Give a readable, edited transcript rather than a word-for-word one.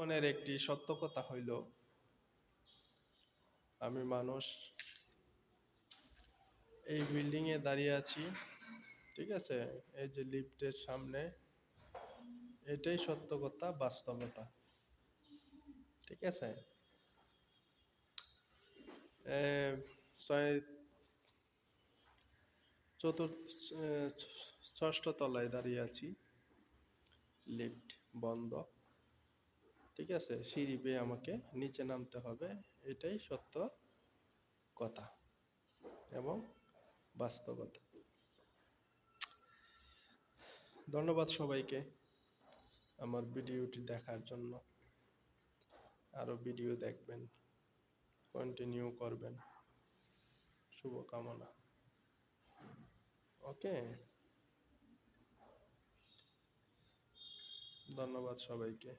জীবনের একটি সত্য কথা হইল, আমি মানুষ, এই বিল্ডিং এ দাঁড়িয়ে আছি, ঠিক আছে, এই যে লিফটের সামনে, এটাই সত্য কথা, বাস্তবতা, ঠিক আছে। ছয় চতুর্থ ষষ্ঠ তলায় দাঁড়িয়ে আছি, লিফট বন্ধ, ঠিক আছে, সিঁড়ি বেয়ে আমাকে নিচে নামতে হবে, এটাই সত্য কথা এবং বাস্তবতা। ধন্যবাদ সবাইকে আমার ভিডিওটি দেখার জন্য। আরো ভিডিও দেখবেন, কন্টিনিউ করবেন, শুভকামনা। ওকে, ধন্যবাদ সবাইকে।